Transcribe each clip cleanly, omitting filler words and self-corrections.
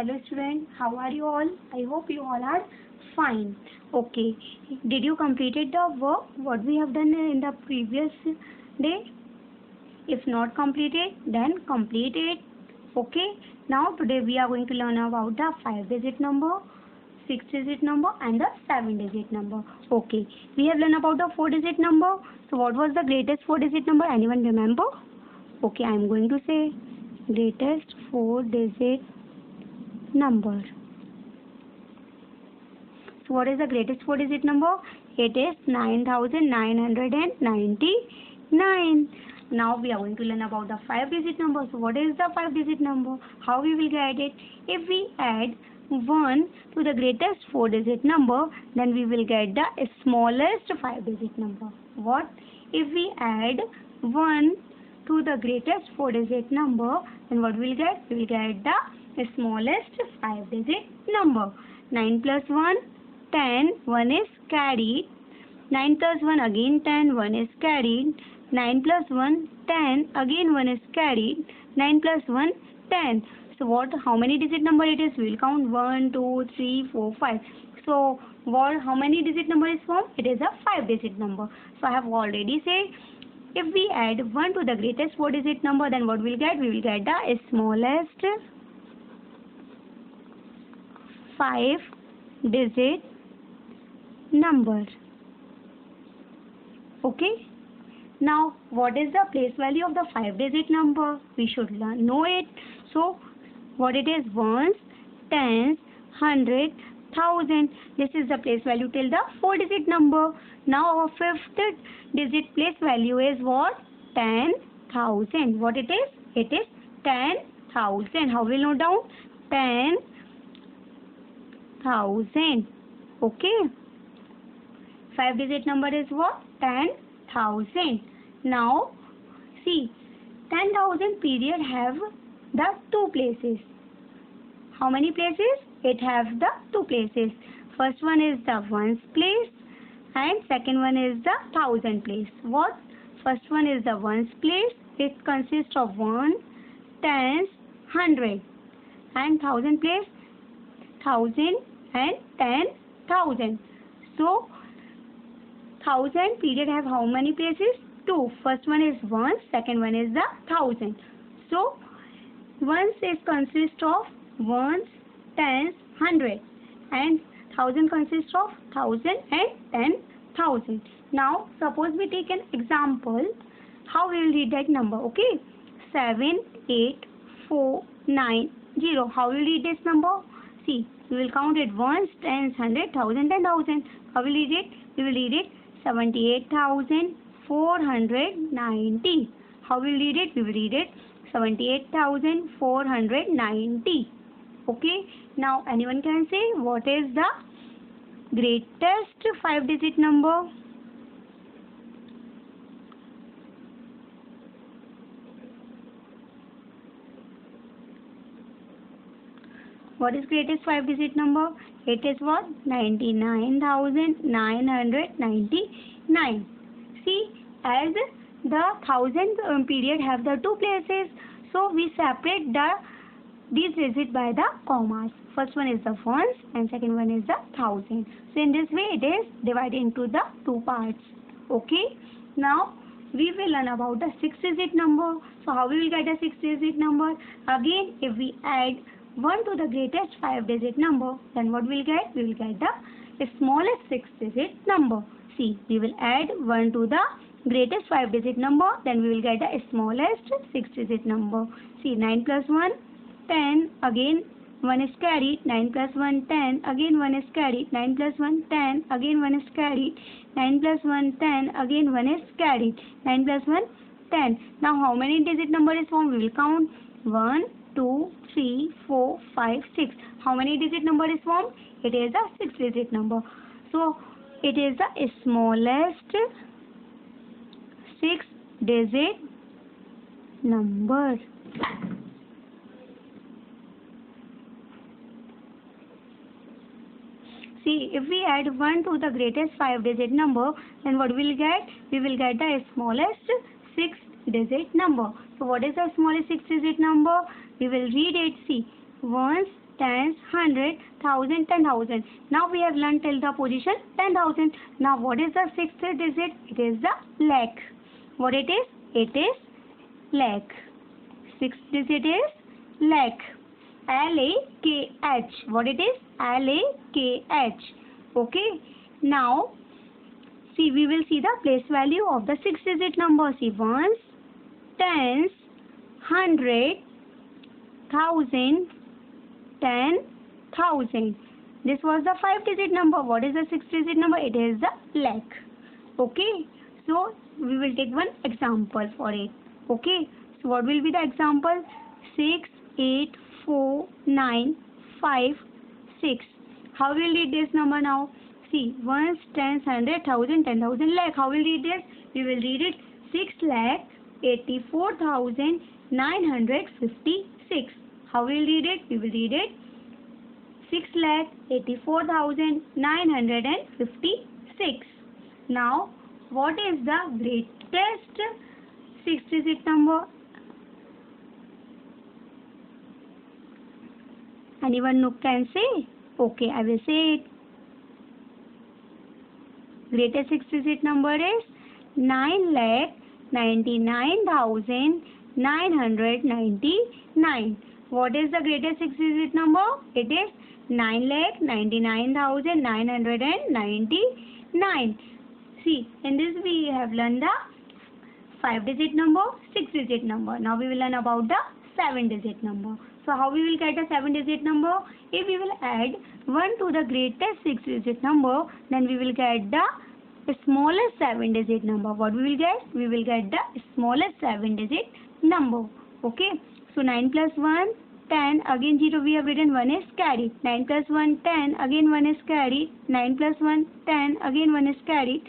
Hello student, how are you all? I hope you all are fine. Okay, did you completed the work what we have done in the previous day? If not completed, then complete it. Okay, now today we are going to learn about the 5-digit number, 6-digit number and the 7-digit number. Okay, we have learned about the 4-digit number. So what was the greatest 4-digit number? Anyone remember? Okay, I am going to say greatest 4-digit number. So what is the greatest 4-digit number? It is 9999. Now we are going to learn about the 5-digit number. So what is the 5-digit number? How we will get it? If we add 1 to the greatest 4-digit number, then we will get the smallest 5-digit number. What? If we add 1 to the greatest 4-digit number, then what we will get? We will get the smallest 5-digit number. 9 plus 1, 10, 1 is carried. 9 plus 1 again 10, 1 is carried. 9 plus 1, 10, again 1 is carried. 9 plus 1, 10. So what? How many digit number it is? We will count 1, 2, 3, 4, 5. So what? How many digit number is formed? It is a 5-digit number. So I have already said, if we add 1 to the greatest 4-digit number, then what we will get? We will get the smallest 5-digit number. Okay. Now, what is the place value of the 5-digit number? We should know it. So, what it is? Ones, tens, hundred, thousand. This is the place value till the 4-digit number. Now, our 5th digit place value is what? 10,000. What it is? It is 10,000. How will we note down? 10,000. Okay. 5-digit number is what? 10,000. Now, see, 10,000 period have the 2 places. How many places? It have the 2 places. First one is the ones place and second one is the thousand place. What? First one is the ones place. It consists of 1, tens, 100 and thousand place, 1,000 and 10,000. So, 1,000 period have how many places? 2. First one is ones, second one is the thousand. So, ones is consist of ones, tens, 100 and thousand consists of 1,000 and 10,000. Now, suppose we take an example. How we will read that number? Okay, 78490. How will we read this number? See, we will count it ones, tens, 100, 1,000, 10,000. How will we read it? We will read it 78,490. How will we read it? We will read it 78,490. Okay. Now, anyone can say what is the greatest 5-digit number? What is greatest 5-digit number? It is what? 99,999. See, as the thousand period have the 2 places, so we separate these digits by the commas. First one is the ones and second one is the thousand. So in this way it is divided into the 2 parts. Okay. Now we will learn about the 6-digit number. So how we will get a 6-digit number? Again, if we add 1 to the greatest 5-digit number, then what we will get? We will get the smallest 6-digit number. See, we will add 1 to the greatest 5-digit number, then we will get the smallest 6-digit number. See, 9 plus 1, 10, again 1 is carried. 9 plus 1, 10, again 1 is carried. 9 plus 1, 10, again 1 is carried. 9 plus 1, 10, again 1 is carried. 9 plus 1, 10. Now, how many digit number is formed? We will count 1, 2, 3, 4, 5, 6. How many digit number is formed? It is a 6-digit number. So, it is the smallest 6-digit number. See, if we add 1 to the greatest 5-digit number, then what we will get? We will get the smallest 6-digit number. So, what is the smallest 6-digit number? We will read it. See, ones, tens, 100, 1000, 10,000. Now we have learned till the position 10,000. Now what is the sixth digit? It is the lakh. What it is? It is lakh. Sixth digit is lakh. L-A-K-H. What it is? L-A-K-H. Okay. Now see, we will see the place value of the six digit number. See, ones, tens, 100, 1000, 10,000. This was the five digit number. What is the six digit number? It is the lakh. Okay. So we will take one example for it. Okay. So what will be the example? 6, 8, 4, 9, 5, 6. How will we read this number now? See, ones, tens, 100, 1000, 10,000, lakh. How will we read this? We will read it 6,84,956. How will we read it? We will read it 6,84,956. Now, what is the greatest six-digit number? Anyone who can say? Okay, I will say it. Greatest six-digit number is 9,99,999. What is the greatest six-digit number? It is 9,99,999. See, in this we have learned the five-digit number, six-digit number. Now we will learn about the seven-digit number. So how we will get a seven-digit number? If we will add 1 to the greatest six-digit number, then we will get the smallest seven-digit number. What we will get? We will get the smallest seven-digit number. Okay. So 9 plus 1, 10. Again 0 we have written, 1 is carried. 9 plus 1, 10. Again 1 is carried. 9 plus 1, 10. Again 1 is carried.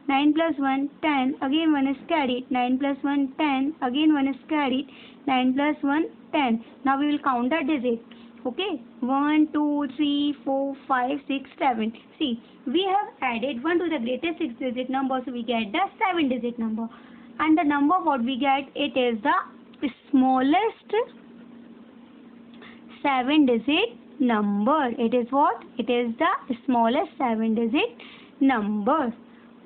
9 plus 1, 10. Again 1 is carried. 9 plus 1, 10. Again 1 is carried. 9 plus 1, 10. Now we will count the digits. Okay. 1, 2, 3, 4, 5, 6, 7. See, we have added 1 to the greatest six-digit number. So we get the seven-digit number. And the number what we get, it is the smallest seven-digit number. It is what? It is the smallest seven-digit number.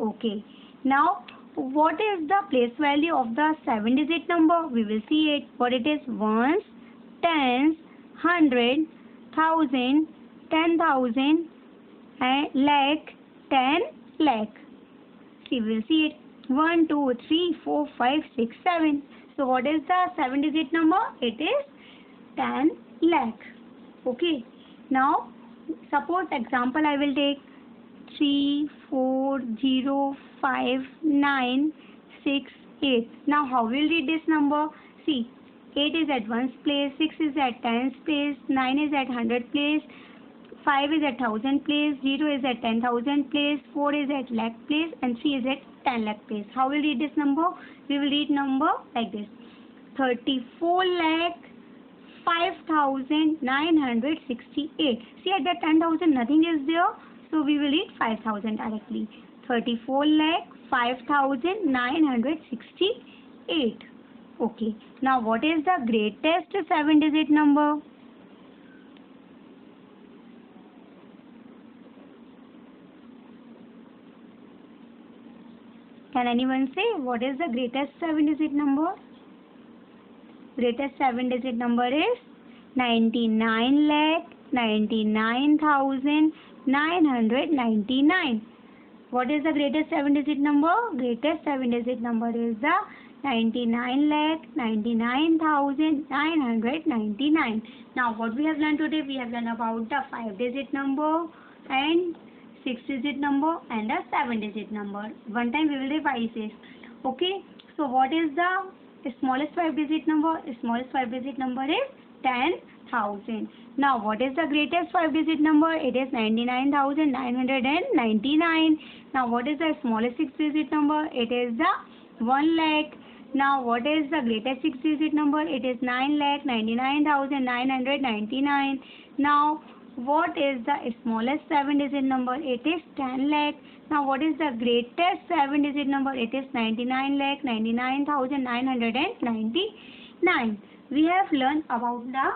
Okay. Now, what is the place value of the seven-digit number? We will see it. What it is? Ones, tens, 100, 1000, 10,000, and lakh, 10 lakh. See, we will see it. 1, 2, 3, 4, 5, 6, 7. So what is the seven-digit number? It is 10 lakh. Okay. Now, suppose example I will take 3, 4, 0, 5, 9, 6, 8. Now, how will we read this number? See, 8 is at 1's place, 6 is at 10's place, 9 is at 100 place, 5 is at 1000 place, 0 is at 10,000 place, 4 is at lakh place, and 3 is at 10 lakh place. How will we read this number? We will read number like this. 34 lakh 5,968. See, at that 10,000 nothing is there, so we will read 5,000 directly. 34 lakh 5,968. Okay. Now what is the greatest seven-digit number? Can anyone say what is the greatest seven-digit number? Greatest seven-digit number is 99,99,999. What is the greatest seven-digit number? Greatest seven-digit number is the 99,99,999. Now what we have learned today? We have learned about the five-digit number and six-digit number and a seven-digit number. One time we will revise this. Okay. So what is the smallest five-digit number? Smallest five-digit number is 10,000. Now what is the greatest five-digit number? It is 99,999. Now what is the smallest six-digit number? It is the 1 lakh. Now what is the greatest six-digit number? It is 9,99,999. Now what is the smallest seven-digit number? It is 10 lakh. Now what is the greatest seven-digit number? It is 99,99,999. We have learned about the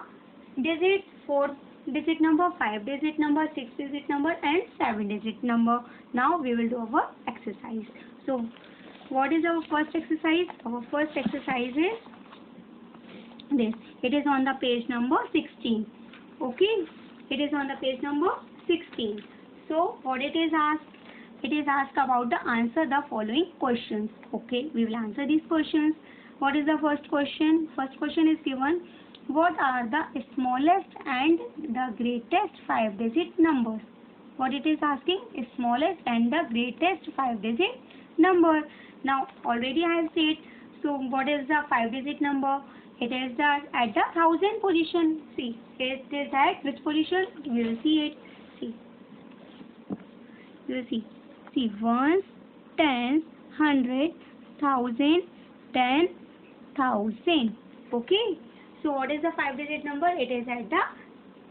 digits for digit number, 5 digit number, 6 digit number and 7 digit number. Now we will do our exercise. So what is our first exercise? Our first exercise is this. It is on the page number 16. Okay, it is on the page number 16. So what it is asked? It is asked about the answer the following questions. Okay, we will answer these questions. What is the first question? First question is given. What are the smallest and the greatest 5-digit numbers? What it is asking? Smallest and the greatest 5-digit number. Now already I have said. So what is the 5-digit number? It is at the 1000 position. See, it is at which position? We will see it. See, you will see. See, ones, tens, hundred, thousand, 10,000. Okay. So what is the 5-digit number? It is at the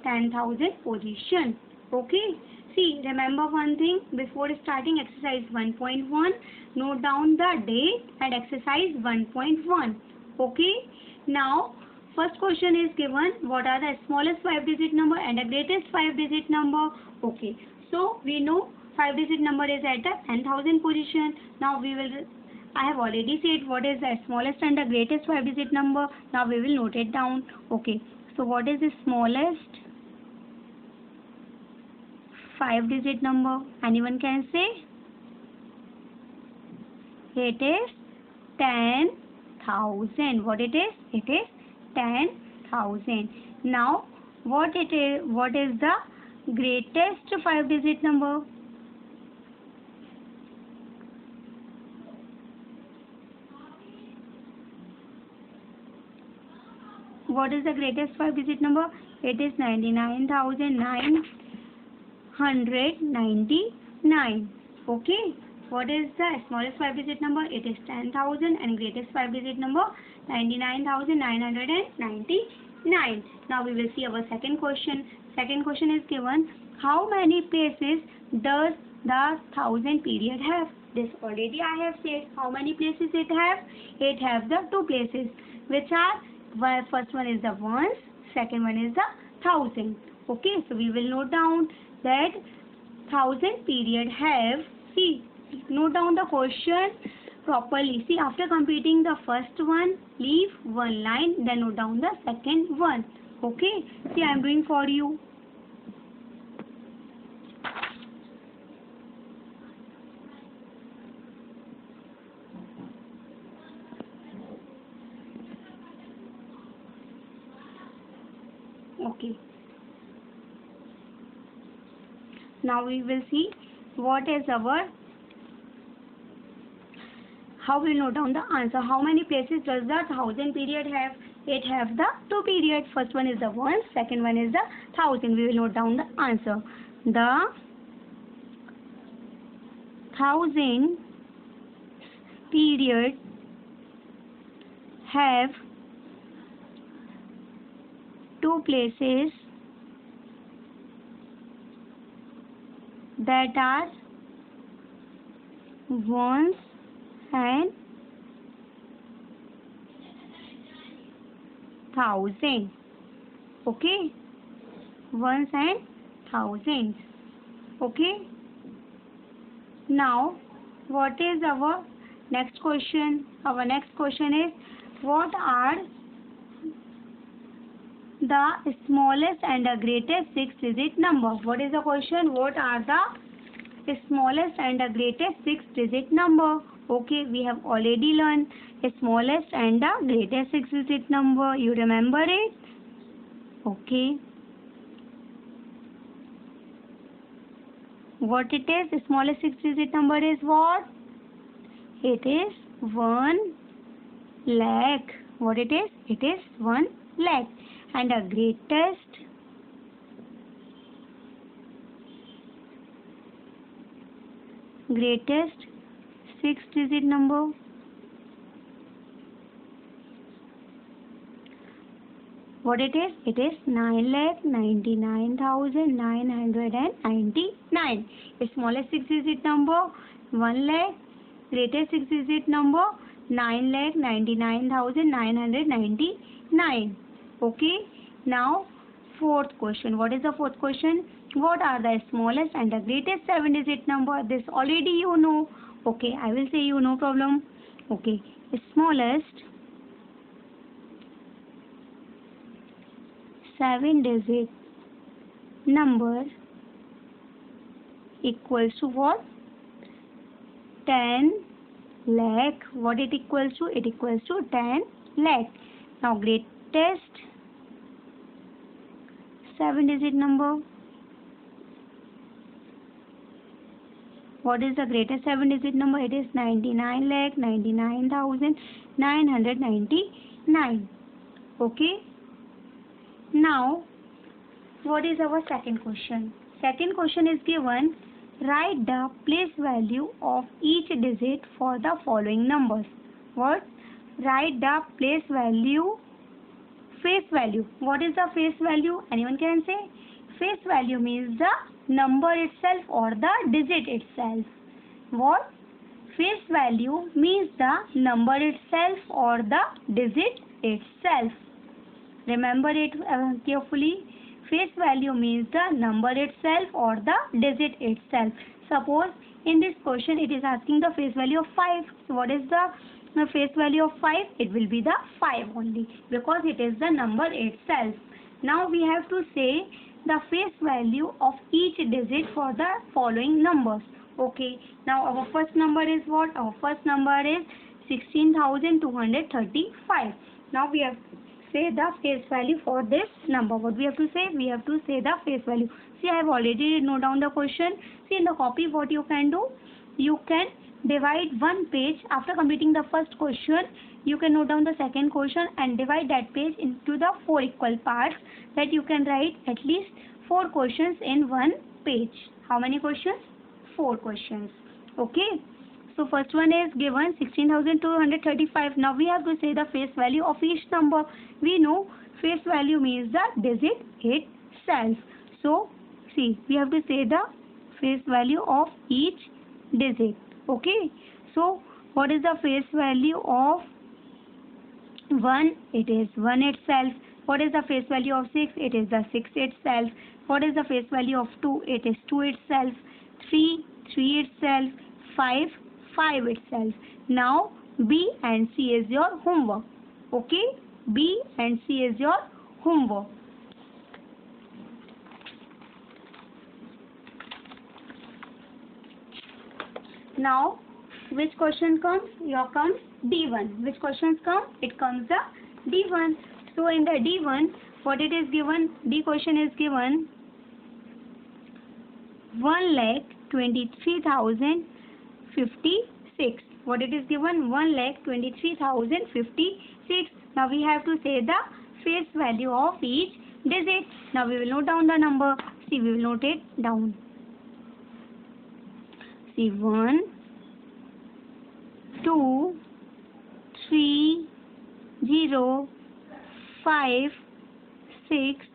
10,000 position. Okay. See, remember one thing before starting exercise 1.1. Note down the date and exercise 1.1. Okay. Now, first question is given. What are the smallest 5-digit number and the greatest 5-digit number? Okay. So we know 5-digit number is at the 10,000 position. Now we will. I have already said what is the smallest and the greatest 5-digit number. Now we will note it down. Okay. So what is the smallest 5-digit number? Anyone can say? It is 10,000. What it is? It is 10,000. Now what it is? What is the greatest 5-digit number? What is the greatest 5-digit number? It is 99,999. Okay. What is the smallest 5-digit number? It is 10,000 and greatest 5-digit number 99,999. Now we will see our second question. Second question is given. How many places does the 1000 period have? This already I have said. How many places it have? It has the 2 places, which are first one is the ones, second one is the 1000. Okay, so we will note down that 1000 period have. See, note down the question properly. See, after completing the first one, leave one line, then note down the second one. Okay, see, I am doing for you. Okay. Now we will see what is our. How we note down the answer. How many places does the 1000 period have? It have the 2 periods. First one is the ones, second one is the 1000. We will note down the answer. The 1000 period have 2 places that are ones and 1000. Okay, ones and thousands. Okay. Now what is our next question? Our next question is, what are the smallest and the greatest 6-digit number? What is the question? What are the smallest and the greatest 6-digit number? Okay, we have already learned the smallest and the greatest 6-digit number. You remember it? Okay. What it is? The smallest 6-digit number is what? It is 1 lakh. What it is? It is 1 lakh. And the greatest 6-digit number, what it is? It is 9,99,999. The smallest 6-digit number 1 lakh. Greatest 6-digit number 9,99,999. Okay. Now fourth question. What is the fourth question? What are the smallest and the greatest 7-digit number? This already you know. Okay, I will say you, no problem. Okay, smallest 7-digit number equals to what? 10 lakh. What it equals to? It equals to 10 lakh. Now greatest 7-digit number. What is the greatest 7-digit number? It is 99,99,999. Okay. Now, what is our second question? Second question is given. Write the place value of each digit for the following numbers. What? Write the place value. Face value. What is the face value? Anyone can say? Face value means the number itself or the digit itself. What? Face value means the number itself or the digit itself. Remember it carefully. Face value means the number itself or the digit itself. Suppose in this question it is asking the face value of 5. So what is the face value of 5? It will be the 5 only because it is the number itself. Now we have to say the face value of each digit for the following numbers. Okay. Now our first number is what? Our first number is 16,235. Now we have to say the face value for this number. What we have to say? We have to say the face value. See, I have already noted down the question. See, in the copy what you can do? You can divide one page. After completing the first question, you can note down the second question and divide that page into the 4 equal parts, that you can write at least 4 questions in one page. How many questions? 4 questions. Okay. So first one is given 16,235. Now we have to say the face value of each number. We know face value means the digit itself. So see, we have to say the face value of each digit. Okay. So what is the face value of 1? It is 1 itself. What is the face value of 6? It is the 6 itself. What is the face value of 2? It is 2 itself. 3 itself. 5 itself. Now B and C is your homework. Okay. B and C is your homework. Now which question comes? Here comes D1. Which questions come? It comes the D1. So in the D1, what it is given? D question is given 1,23,056. What it is given? 1,23,056. Now we have to say the face value of each digit. Now we will note down the number. See, we will note it down. See, 1, 2, 3, 0, 5, 6.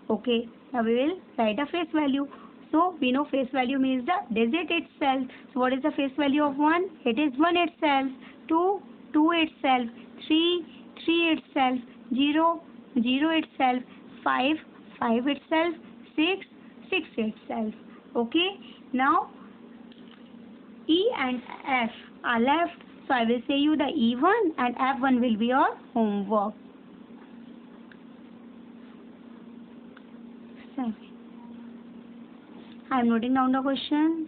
Okay. Now we will write a face value. So we know face value means the digit itself. So what is the face value of 1? It is 1 itself. 2 itself. 3 itself. 0 itself. 5 itself. 6 itself. Okay. Now E and F are left. So I will say you the E1 and F1 will be your homework. 7. I am noting down the question.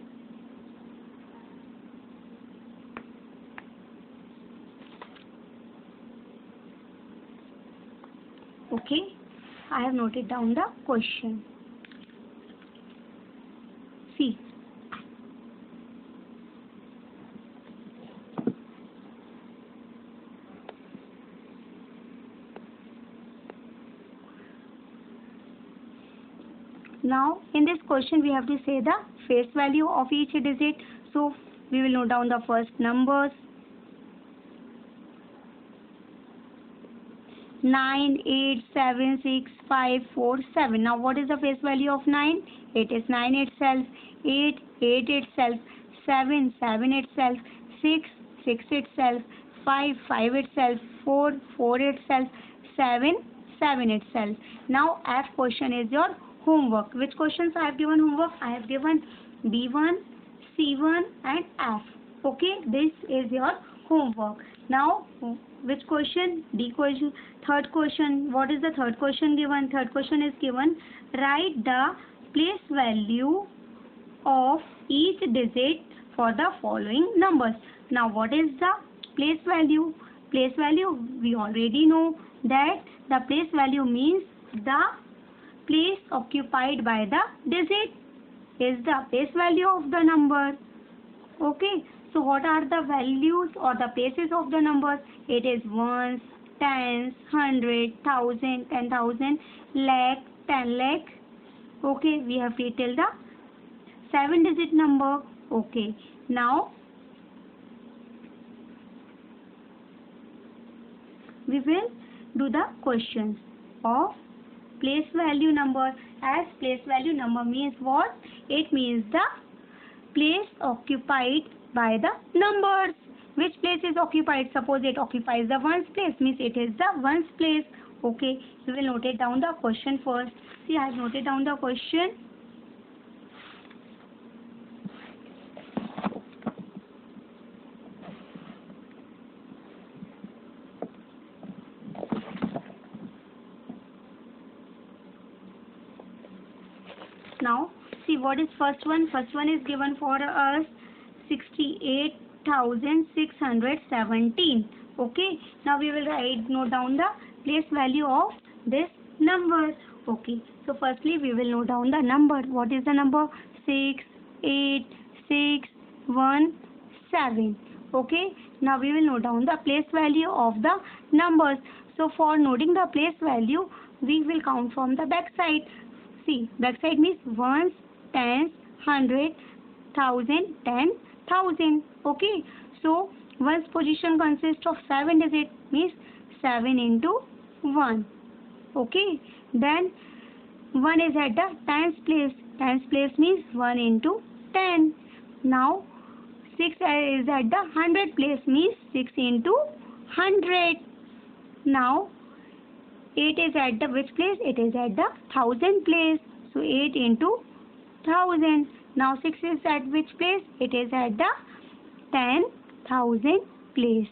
Okay, I have noted down the question. See. Now in this question we have to say the face value of each digit. So we will note down the first numbers. 9, 8, 7, 6, 5, 4, 7. Now what is the face value of 9? It is 9 itself. 8 itself. 7 itself. 6 itself. 5 itself. 4 itself. 7 7 itself. Now F question is your homework. Which questions I have given homework? I have given B1, C1 and F. Okay, this is your homework. Now which question? D question. Third question. What is the third question given? Third question is given, write the place value of each digit for the following numbers. Now what is the place value? Place value, we already know that the place value means the place occupied by the digit is the place value of the number. Okay, so what are the values or the places of the numbers? It is ones, tens, hundred, thousand, 10,000, lakh, 10 lakh. Okay, we have till the 7-digit number. Okay, now we will do the questions of place value number. As place value number means what? It means the place occupied by the numbers. Which place is occupied? Suppose it occupies the ones place, means it is the ones place. Okay, we will note it down the question first. See, I have noted down the question. Now see what is first one. First one is given for us 68,617. Okay, now we will note down the place value of this number. Okay, so firstly we will note down the number. What is the number? 68617. Okay, now we will note down the place value of the numbers. So for noting the place value, we will count from the back side. See, backside means ones, tens, hundred, thousand, 10,000. Okay, so one's position consists of 7 digits, means 7 into 1. Okay, then 1 is at the tens place. Tens place means 1 into 10. Now 6 is at the hundred place, means 6 into 100. Now 8 is at the which place? It is at the thousand place. So 8 into 1000. Now 6 is at which place? It is at the 10,000 place.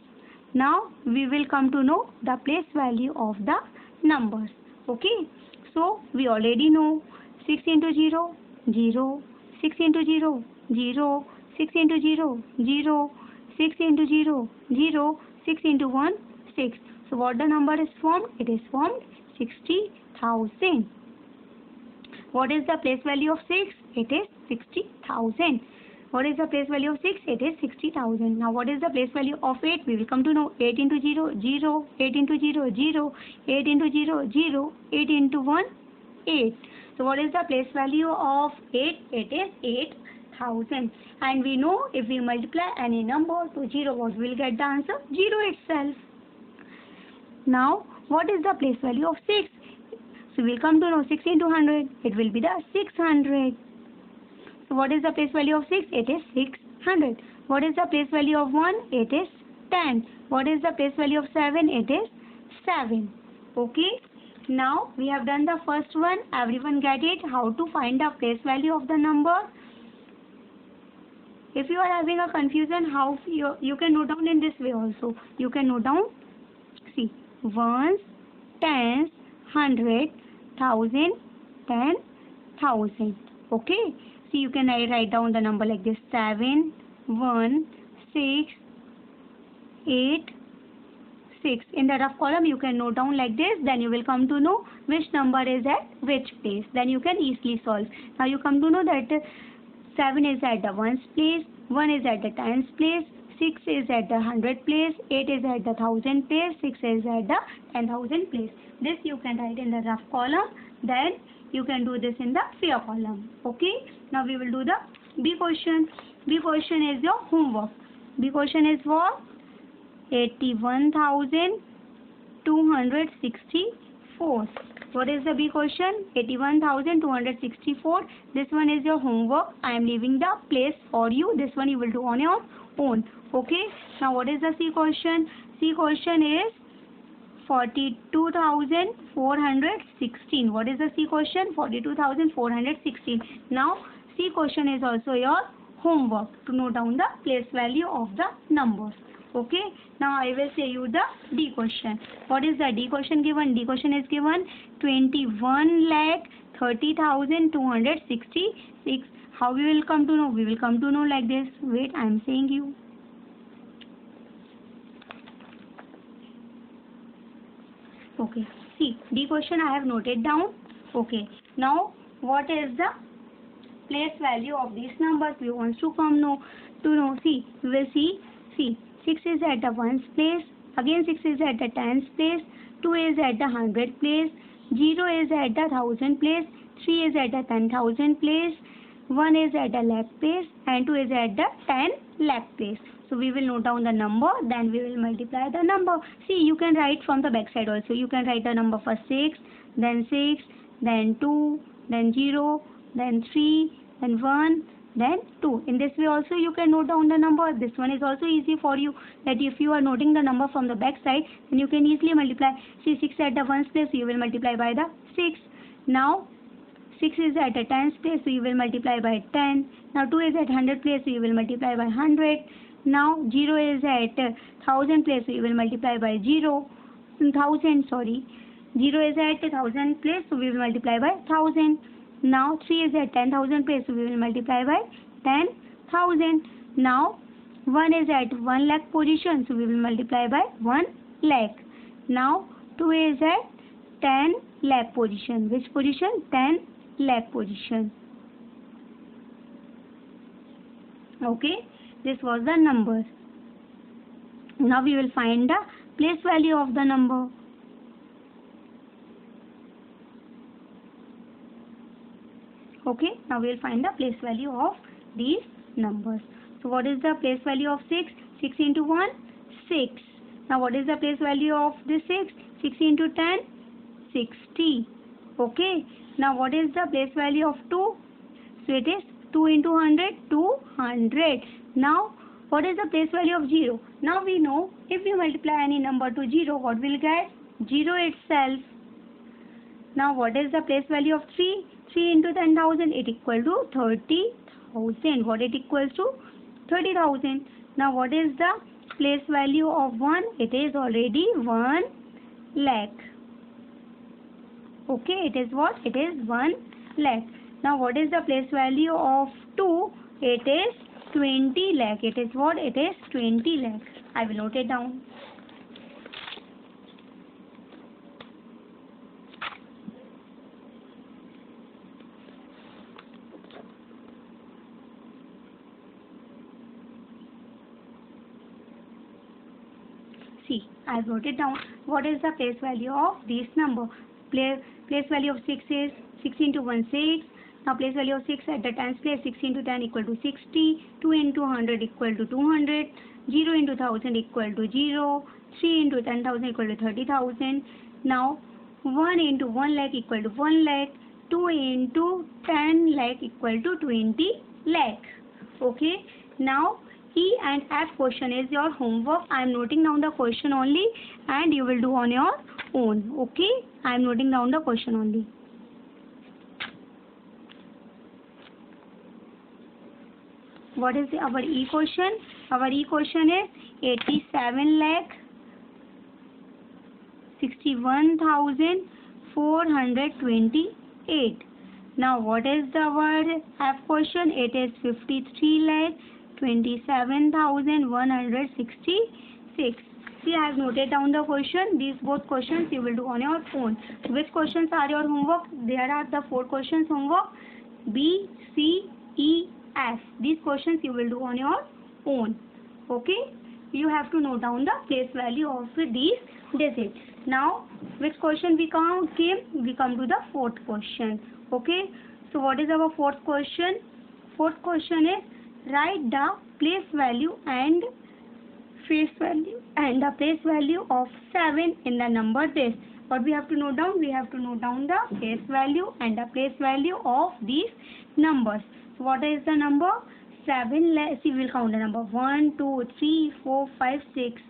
Now we will come to know the place value of the numbers. Okay. So we already know 6 into 0, 0. 6 into 0, 0. 6 into 0, 0. 6 into 0, 0. 6 into 1, 6. So what the number is formed? It is formed 60,000. What is the place value of 6? It is 60,000. What is the place value of 6? It is 60,000. Now what is the place value of 8? We will come to know 8 into 0, 0. 8 into 0, 0. 8 into 0, 0. 8 into 1, 8. So what is the place value of 8? It is 8,000. And we know if we multiply any number to 0, what we will get the answer? 0 itself. Now, what is the place value of 6? So, we will come to know 6 into 100. It will be the 600. So, what is the place value of 6? It is 600. What is the place value of 1? It is 10. What is the place value of 7? It is 7. Okay. Now, we have done the first one. Everyone get it? How to find the place value of the number? If you are having a confusion, how you can note down in this way also. You can note down, see, ones, tens, hundred, thousand, 10,000. Okay. See, you can write down the number like this: 7, 1, 6, 8, 6. In the rough column, you can note down like this. Then you will come to know which number is at which place. Then you can easily solve. Now you come to know that 7 is at the ones place, 1 is at the tens place, 6 is at the hundred place, 8 is at the thousand place, 6 is at the 10,000 place. This you can write in the rough column. Then you can do this in the fair column. Okay. Now we will do the B question. B question is your homework. B question is what? 81,264. What is the B question? 81,264. This one is your homework. I am leaving the place for you. This one you will do on your own. Okay. Now what is the C question? C question is 42,416. What is the C question? 42,416. Now C question is also your homework to note down the place value of the numbers. Okay. Now I will say you the D question. What is the D question given? D question is given 21,30,266. How we will come to know? We will come to know like this. Wait, I am saying you. Okay. See, D question I have noted down. Okay. Now, what is the place value of these numbers? We want to come know. See, we will see. See, 6 is at the ones place. Again, 6 is at the tens place. 2 is at the hundred place. 0 is at the thousand place. 3 is at the 10,000 place. 1 is at the lakh place. And 2 is at the 10 lakh place. So we will note down the number, then we will multiply the number. See, you can write from the back side also. You can write the number first 6, then 2, then 0, then 3, then 1, then 2. In this way also you can note down the number. This one is also easy for you, that if you are noting the number from the back side, then you can easily multiply. See, 6 at the ones place, you will multiply by the 6. Now 6 is at the tens place, so you will multiply by 10. Now 2 is at hundred place, so you will multiply by 100. Now 0 is at 1000 place, so you will multiply by 1000, sorry. 0 is at 1000 place, so we will multiply by 1000. Now 3 is at 10,000 place, so we will multiply by 10,000. Now 1 is at 1 lakh position, so we will multiply by 1 lakh. Now 2 is at 10 lakh position. Which position? 10 lakh position. Okay. This was the number. Now we will find the place value of the number. Okay. Now we will find the place value of these numbers. So what is the place value of 6? 6 into 1? 6. Now what is the place value of this 6? 6 into 10? 60. Okay. Now what is the place value of 2? So it is 2 into 100? 200. Now, what is the place value of 0? Now we know if we multiply any number to 0, what will get? 0 itself. Now, what is the place value of 3? 3 into 10,000, it equal to 30,000. What it equals to? 30,000. Now, what is the place value of 1? It is already 1 lakh. Okay, it is what? It is 1 lakh. Now, what is the place value of 2? It is 20 lakh. It is what? It is 20 lakh. I will note it down. See, I have noted down. What is the place value of this number? Place value of 6 is 6 into 1, 6. Now place value of 6 at the tens place, 6 into 10 equal to 60, 2 into 100 equal to 200, 0 into 1000 equal to 0, 3 into 10,000 equal to 30,000. Now 1 into 1 lakh equal to 1 lakh, 2 into 10 lakh equal to 20 lakh. Okay. Now E and F question is your homework. I am noting down the question only and you will do on your own. Okay. I am noting down the question only. What is our E question? Our E question is 87 lakh 61,428. Now what is our F question? It is 53 lakh 27,166. See, I have noted down the question. These both questions you will do on your own. Which questions are your homework? There are the 4 questions homework. B, C, E, F. These questions you will do on your own. Okay. You have to note down the place value of these digits. Now, which question we come to the 4th question. Okay. So, what is our 4th question? 4th question is write the place value and face value and the place value of 7 in the number list. What we have to note down? We have to note down the face value and the place value of these numbers. So what is the number? 7. See, we will count the number 1, 2, 3, 4, 5, 6.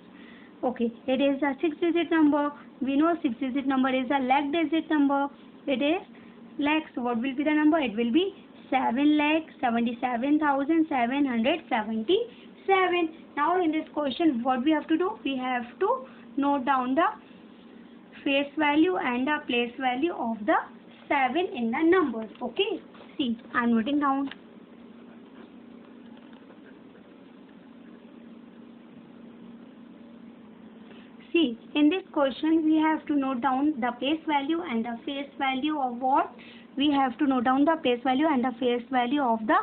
Okay, it is a 6-digit number. We know 6-digit number is a lakh digit number. It is lakh. So what will be the number? It will be 7,77,777. Now in this question, what we have to do? We have to note down the face value and the place value of the 7 in the numbers. Okay. See, I am noting down. See, in this question, we have to note down the place value and the face value of what? We have to note down the place value and the face value of the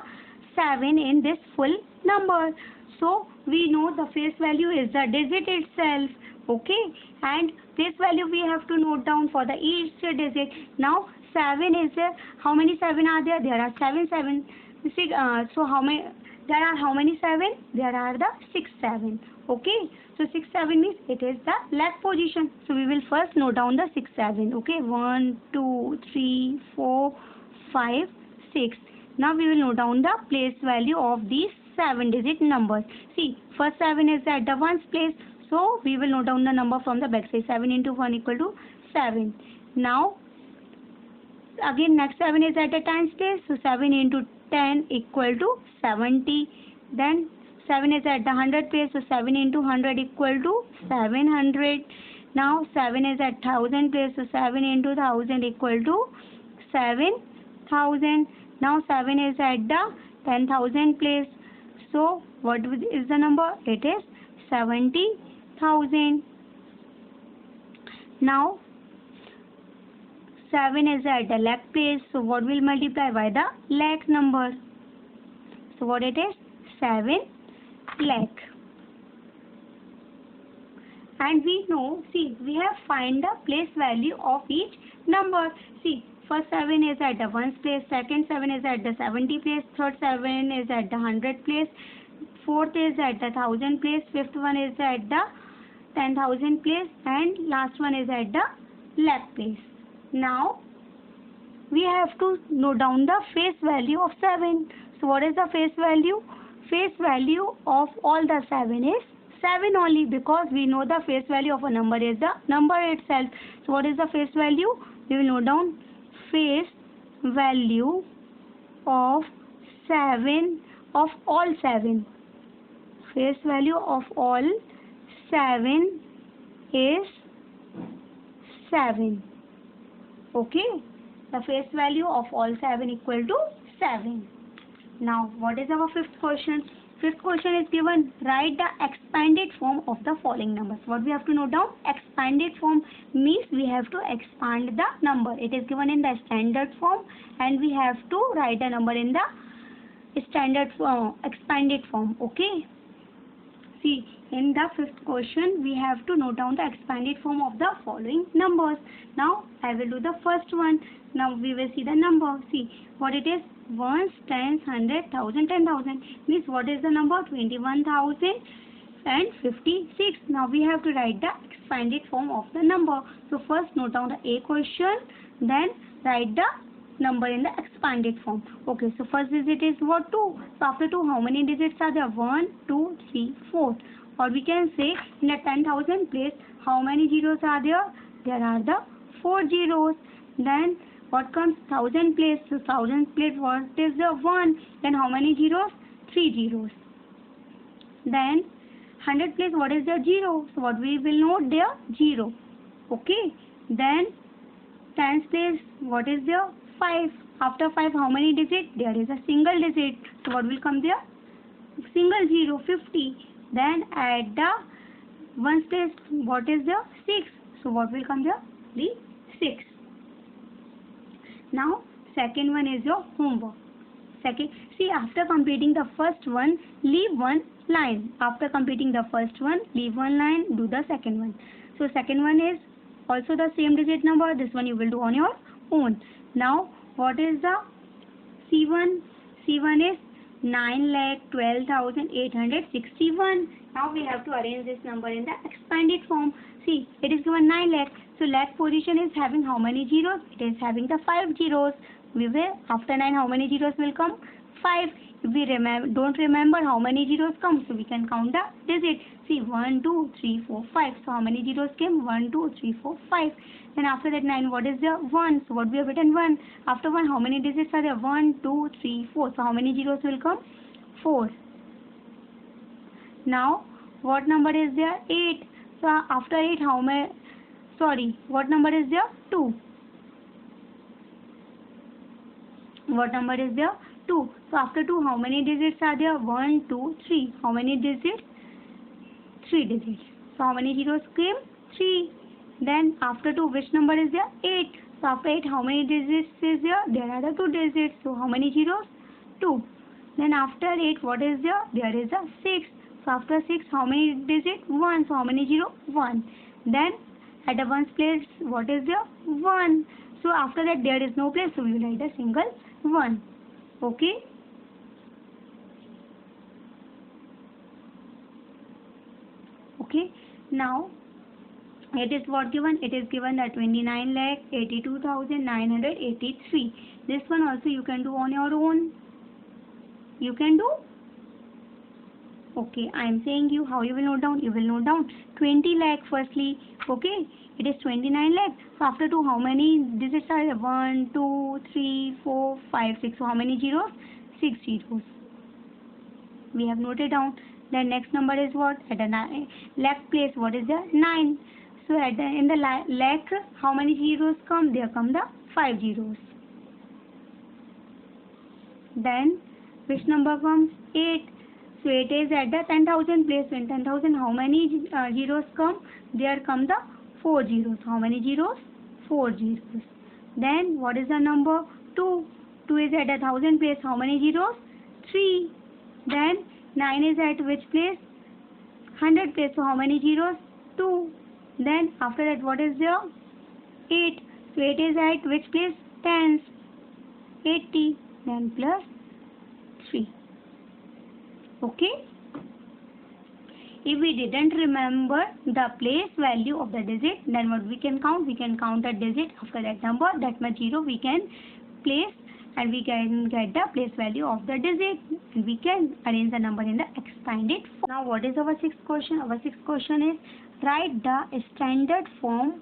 7 in this full number. So, we know the face value is the digit itself. Okay. And place value we have to note down for the each digit. Now, 7 is there. How many 7 are there? There are 7. So, how many? There are how many 7? There are the 6 7. Okay. So 6 7 means it is the lakh position. So we will first note down the 6 7. Okay. 1 2 3 4 5 6. Now we will note down the place value of these 7-digit numbers. See, first 7 is at the ones place. So we will note down the number from the back side. 7 into 1 equal to 7. Now again next 7 is at the tens place. So 7 into 10 equal to 70. Then 7 is at the 100 place, so 7 into 100 equal to 700. Now 7 is at 1000 place, so 7 into 1000 equal to 7000. Now 7 is at the 10,000 place. So what is the number? It is 70,000. Now 7 is at the lakh place, so what will multiply by the lakh number? So what it is? 7 lakh. And we know, see, we have find the place value of each number. See, first 7 is at the ones place, second 7 is at the 70 place, third 7 is at the 100 place, fourth is at the 1000 place, fifth one is at the 10,000 place, and last one is at the lakh place. Now we have to note down the face value of 7. So what is the face value? Face value of all the 7 is 7 only, because we know the face value of a number is the number itself. So what is the face value? We will note down face value of 7 of all 7. Face value of all 7 is 7. Okay. The face value of all 7 equal to 7. Now, what is our fifth question? Fifth question is given, write the expanded form of the following numbers. What we have to note down? Expanded form means we have to expand the number. It is given in the standard form, and we have to write the number in the standard form, expanded form. Okay. See, in the fifth question, we have to note down the expanded form of the following numbers. Now, I will do the first one. Now, we will see the number. See, what it is? Ones, tens, 100, 1000, 10,000. Means what is the number? 21,056. Now, we have to write the expanded form of the number. So, first note down the A question, then write the number in the expanded form. Okay, so first digit is what? 2. So after 2, how many digits are there? 1, 2, 3, 4. Or we can say in the 10,000 place, how many zeros are there? There are the 4 zeros. Then what comes? 1000 place. So 1000 place, what is the 1? Then how many zeros? 3 zeros. Then 100 place, what is the 0? So what we will note there? 0. Okay. Then tens place, what is there? 5. After 5, how many digits? There is a single digit. So what will come there? Single 0, 50. Then at the ones place, what is there? 6. So what will come there? The 6. Now second one is your homework. Second, see, after completing the first one, leave one line. After completing the first one, leave one line, do the second one. So second one is also the same digit number. This one you will do on your own. Now what is the C1? C1 is 9,12,861. Now we have to arrange this number in the expanded form. See, it is given 9 lakh. So lakh position is having how many zeros? It is having the 5 zeros. We will, after 9, how many zeros will come? 5. If we don't remember how many zeros come, so we can count the digit. See, 1, 2, 3, 4, 5. So how many zeros came? 1, 2, 3, 4, 5. Then after that 9, what is there? 1. So what we have written? 1. After 1, how many digits are there? 1, 2, 3, 4. So how many zeros will come? 4. Now what number is there? 8. So after 8, how many? Sorry, what number is there? 2. What number is there? 2. So after 2, how many digits are there? 1, 2, 3. How many digits? 3 digits. So how many zeros came? 3. Then after 2, which number is there? 8. So after 8, how many digits is there? There are the 2 digits. So how many zeros? 2. Then after 8, what is there? There is a 6. So after 6, how many digits? 1. So how many zero? 1. Then at the ones place, what is there? 1. So after that, there is no place. So we will write a single 1. Okay. Okay. Now it is what given? It is given that 29,82,983. This one also you can do on your own. You can do. Okay, I am saying you how you will note down. You will note down 20 lakh firstly. Okay, it is 29 lakh. So after 2, how many digits are there? 1, 2, 3, 4, 5, 6. So how many zeros? 6 zeros. We have noted down. The next number is what? At the lakh place, what is there? 9. So at the in the lakh, how many zeros come? There come the 5 zeros. Then which number comes? 8. So 8 is at the 10,000 place. In 10,000, how many zeros come? There come the 4 zeros. How many zeros? 4 zeros. Then what is the number? 2. 2 is at 1,000 place. How many zeros? 3. Then 9 is at which place? 100 place. So how many zeros? 2. Then after that, what is there? 8. So 8 is at which place? Tens. 80. Then plus 3. Okay. If we didn't remember the place value of the digit, then what we can count? We can count a digit after that number. That much zero we can place, and we can get the place value of the digit. And we can arrange the number in the expanded form. Now what is our sixth question? Our sixth question is write the standard form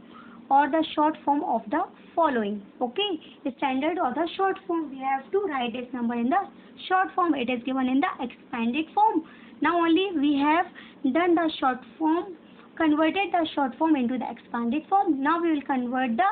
or the short form of the following. Okay, the standard or the short form, we have to write this number in the short form. It is given in the expanded form. Now only we have done the short form, converted the short form into the expanded form. Now we will convert the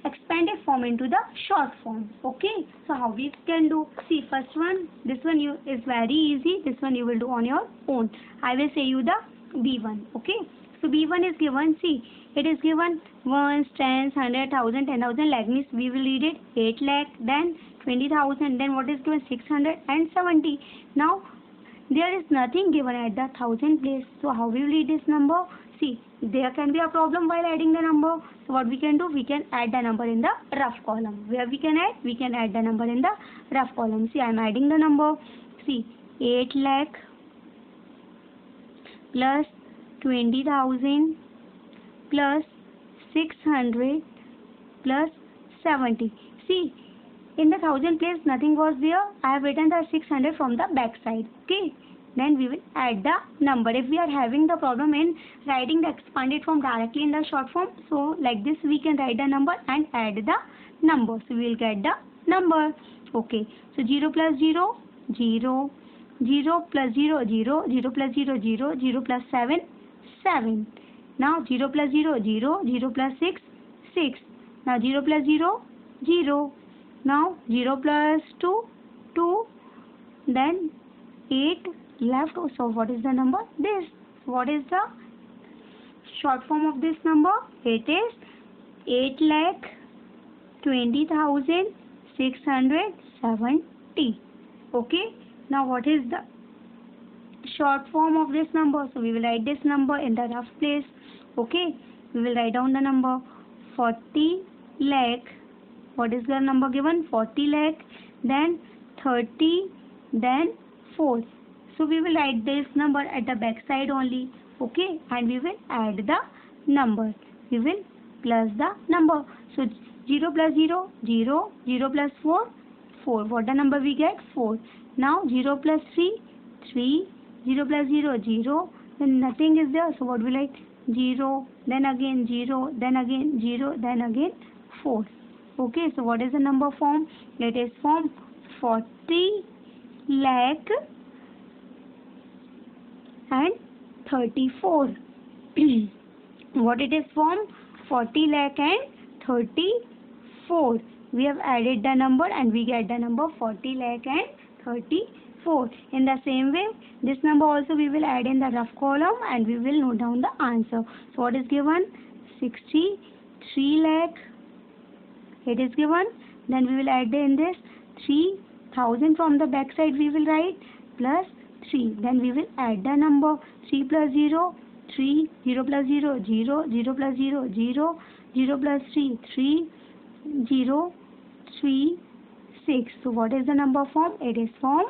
expanded form into the short form. Okay, so how we can do? See, first one, this one is very easy. This one you will do on your own. I will say you the B1. Okay, so B1 is given. See, it is given ones, tens, 100, 1,000, 10,000 lakh means we will read it 8 lakh, then 20,000, then what is given? 670. Now there is nothing given at the 1,000 place. So how we will read this number? See, there can be a problem while adding the number. So what we can do? We can add the number in the rough column. Where we can add? We can add the number in the rough column. See, I am adding the number. See, 8 lakh plus 20,000 plus 600 plus 70. See, in the 1,000 place nothing was there. I have written the 600 from the back side. Okay. Then we will add the number. If we are having the problem in writing the expanded form directly in the short form, so like this we can write the number and add the number. So we will get the number. Okay. So 0 plus 0, 0. 0 plus 0, 0. 0 plus 0, 0. 0 plus 7, 7. Now 0 plus 0, 0. 0 plus 6, 6. Now 0 plus 0, 0. Now 0 plus 2, 2. Then 8 left. So what is the number? This. What is the short form of this number? It is 8,20,670. Okay. Now what is the short form of this number? So we will write this number in the rough place. Okay. We will write down the number 40 lakh. What is the number given? 40 lakh. Then 30. Then 4. So we will write this number at the back side only. Okay. And we will add the number. We will plus the number. So 0 plus 0, 0. 0 plus 4, 4. What the number we get? 4. Now 0 plus 3, 3. 0 plus 0, 0. Then nothing is there. So what will I? 0. Then again 0. Then again 0. Then again 4. Okay. So what is the number form? It is form 40 lakh and 34. What it is form? 40 lakh and 34. We have added the number and we get the number 40 lakh and 34. In the same way, this number also we will add in the rough column and we will note down the answer. So what is given? 63 lakh. It is given. Then we will add in this 3000 from the back side we will write plus 3. Then we will add the number 3 plus 0, 3, 0 plus 0, 0, 0 plus 0, 0, 0 plus 3, 3, 0, 3, 6. So what is the number form? It is form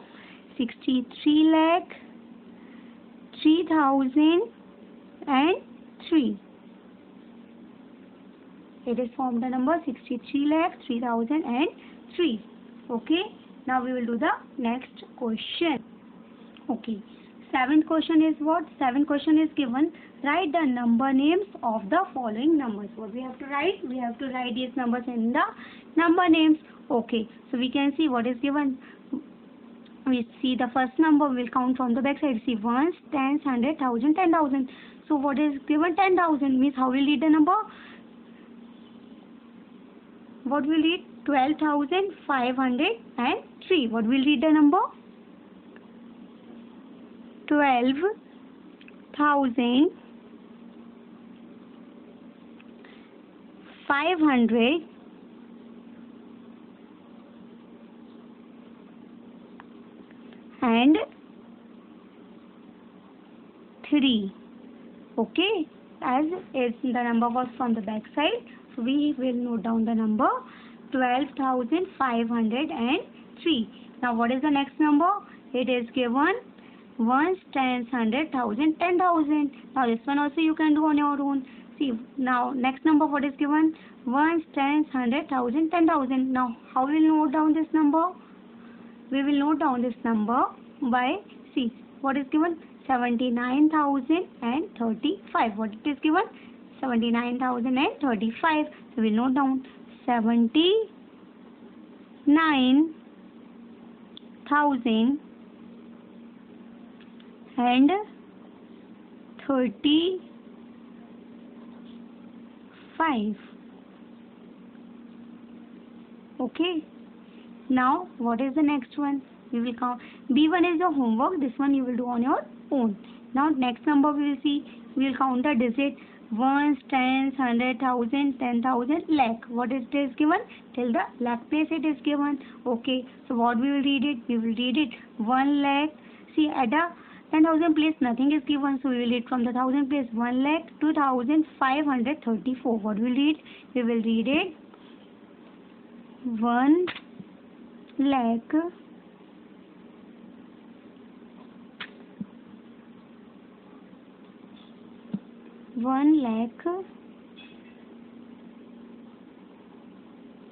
63 lakh 3003. It is form the number 63 lakh 3003. Okay. Now we will do the next question. Okay. Seventh question is what? Seventh question is given. Write the number names of the following numbers. What we have to write? We have to write these numbers in the number names. Okay. So we can see what is given. We see the first number. We'll count from the back side. See ones, tens, 100, 1000, 10,000. So what is given? 10,000 means how we'll read the number? What will read? 12,503. What will read the number? 12,500 and 3. Okay, as is the number was from the back side, so we will note down the number 12,503. Now what is the next number? It is given ones, tens, 100, 1000, 10,000. Now this one also you can do on your own. See now next number what is given? Ones, tens, 100, 1000, 10,000. Now how we will note down this number? We will note down this number by see what is given? 79,035. What it is given? 79,035. So we will note down 79,035. Okay. Now what is the next one? We will count. B1 is the homework. This one you will do on your own. Now next number we will see. We will count the digit. Ones, tens, 100, 1000, 10,000, lakh. What it is given? Till the lakh place it is given. Okay. So what we will read it? We will read it 1 lakh. See at the 10,000 place nothing is given. So we will read from the 1000 place 1 lakh 2,534. What we will read? We will read it 1 lakh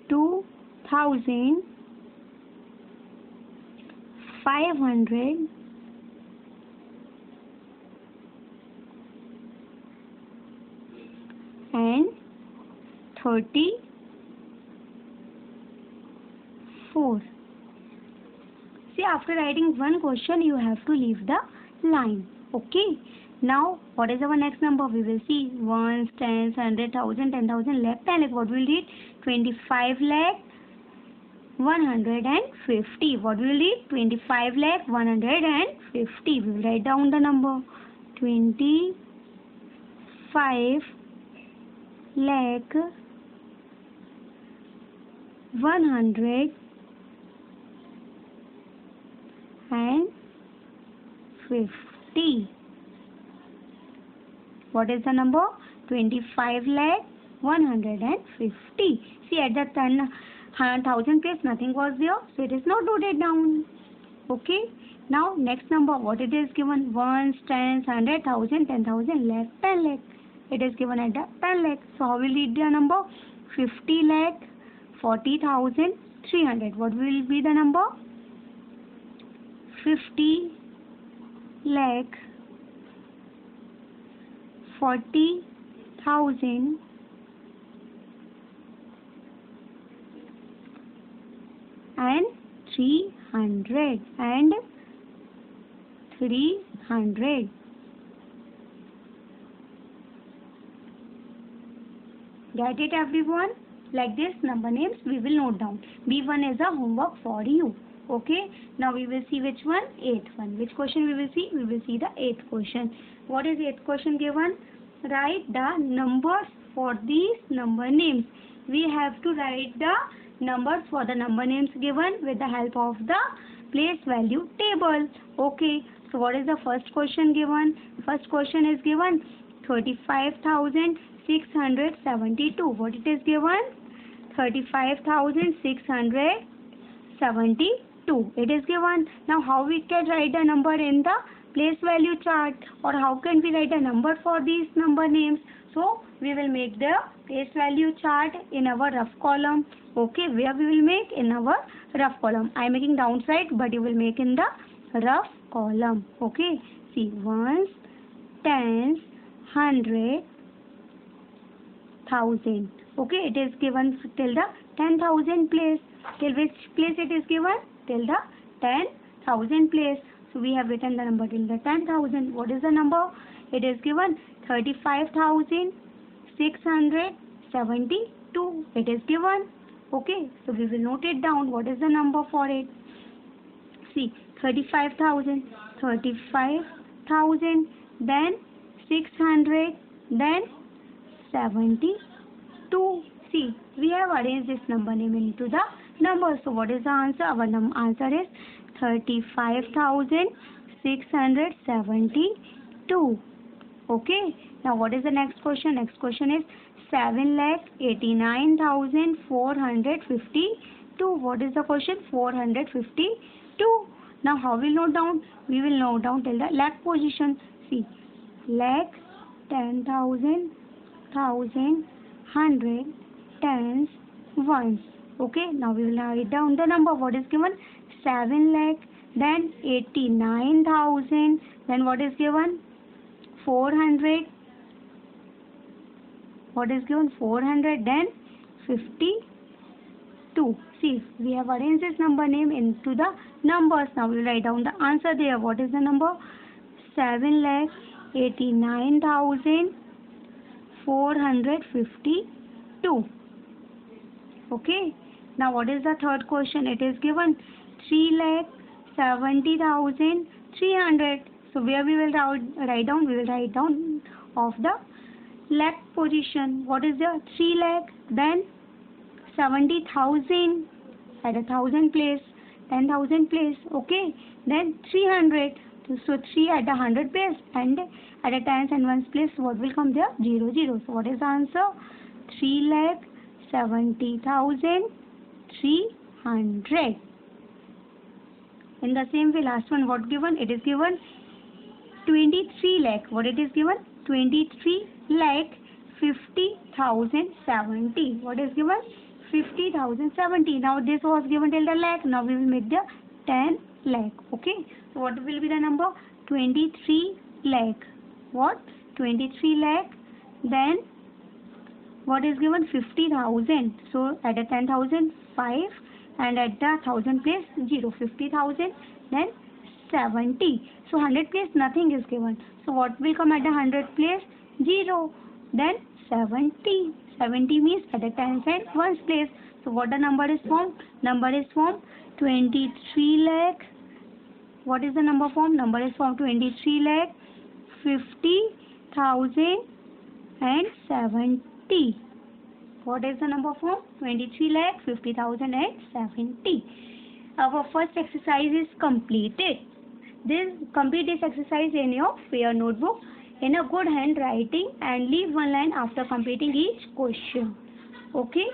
2,534. See, after writing one question, you have to leave the line. Okay. Now, what is our next number? We will see ones, tens, 100, 1000, 10,000, lakh, 10 lakh. What will read? 25 lakh 150. What will read? 25 lakh 150. We will write down the number 25 lakh 150. What is the number? 25 lakh 150. See at the 10,000 place nothing was there, so it is not noted down. Okay. Now next number, what it is given? Ones, tens, 100, 1000, 10,000, lakh, 10 lakh. It is given at the 10 lakh. So how will read the number? 50 lakh 40,000 300. What will be the number? 50 lakh 40,000 and 300 and 300. Get it, everyone? Like this, number names we will note down. B1 is a homework for you. Okay. Now we will see which one? 8th one. Which question we will see? We will see the 8th question. What is 8th question given? Write the numbers for these number names. We have to write the numbers for the number names given with the help of the place value table. Okay. So what is the first question given? First question is given 35,672. What it is given? 35,672. It is given. Now how we can write a number in the place value chart, or how can we write a number for these number names? So we will make the place value chart in our rough column. Okay, where we will make? In our rough column. I am making downside, but you will make in the rough column. Okay, see, ones, tens, 100, 1000. Okay, it is given till the 10,000 place. Till which place it is given? Till the 10,000 place. So we have written the number till the 10,000. What is the number? It is given 35,672. It is given. Okay, so we will note it down. What is the number for it? See, 35,000, then 600, then 72. See, we have arranged this number name into the numbers. So what is the answer? Our answer is 35,672. Okay. Now what is the next question? Next question is 7,89,452. What is the question? 452. Now how will note down? We will note down till the lakh position. See, lakh, 10,000, 1,000, 100, tens, ones. Okay, now we will write down the number. What is given? 7 lakh, then 89,000, then what is given? 400. What is given? 400, then 52. See, we have arranged this number name into the numbers. Now we will write down the answer there. What is the number? 7,89,452. Okay. Now what is the third question? It is given 3,70,300. So where we will write down? We will write down of the lakh position. What is the 3 lakh? Then 70,000 at 1,000 place, 10,000 place. Okay. Then 300. So 3 at 100 place, and at a tens and ones place, what will come there? 0, 0. So what is the answer? 3,70,300. In the same way, last one, what given? It is given 23 lakh. What it is given? 23 lakh 50,070. What is given? 50,070. Now this was given till the lakh. Now we will make the 10 lakh. Okay. So what will be the number? 23 lakh. What? 23 lakh. Then what is given? 50,000. So at a 10,000, 5, and at the 1,000 place, 0. 50,000, then 70. So 100 place, nothing is given. So what will come at the 100 place? 0. Then 70. 70 means at the tens and ones place. So what the number is formed? Number is formed 23 lakh. What is the number formed? Number is formed 23 lakh 50,000 and 70. What is the number formed? 23 lakh 50,000 and 70. Our first exercise is completed. Complete this exercise in your fair notebook in a good handwriting and leave one line after completing each question. Okay.